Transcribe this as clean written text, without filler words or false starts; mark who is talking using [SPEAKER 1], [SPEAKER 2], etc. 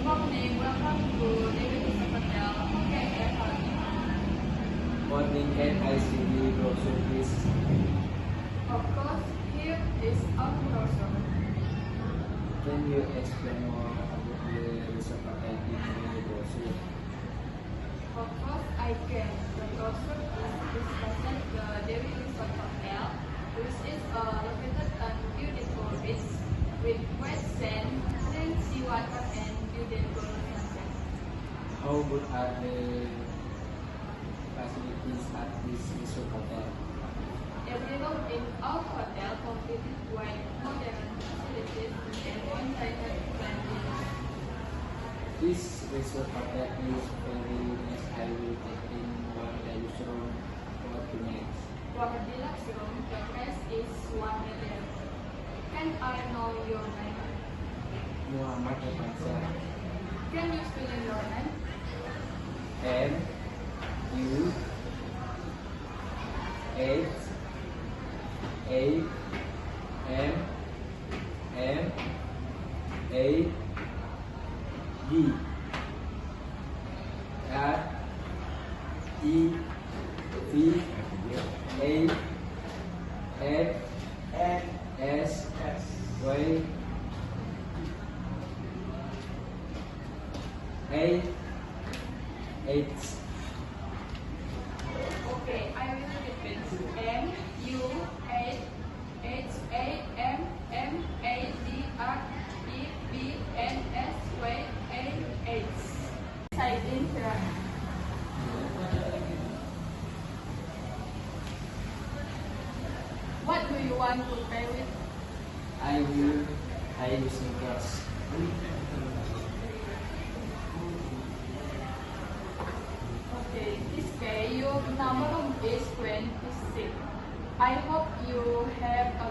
[SPEAKER 1] Morning, welcome to David Hotel. Okay,
[SPEAKER 2] Morning, can I see the brochure, please?
[SPEAKER 1] of course, here is our brochure.
[SPEAKER 2] Can you explain more about the resort hotel in the brochure?
[SPEAKER 1] Of course, I can. The brochure is discussing the David Resort Hotel, which is located on beautiful beach with white sand, clean seawater, and beautiful sunset.
[SPEAKER 2] How good are the facilities at this resort hotel?
[SPEAKER 1] Every room in our hotel completed with modern facilities and on-site cleanliness.
[SPEAKER 2] This resort hotel is very nice. I will take in one deluxe room for 2 nights.
[SPEAKER 1] For the deluxe room, the price is 1 million. Can I know your name?
[SPEAKER 2] Muhammad Irfansyah.
[SPEAKER 1] Can you spell your name?
[SPEAKER 2] M U H A M M A D R E V A N S Y A H.
[SPEAKER 1] Okay, I will repeat. M U H H A M M A D R E V N S Y A H. Side in front. What do you want to pay with?
[SPEAKER 2] I use sneakers.
[SPEAKER 1] Okay, this case your number room is 26. I hope you have a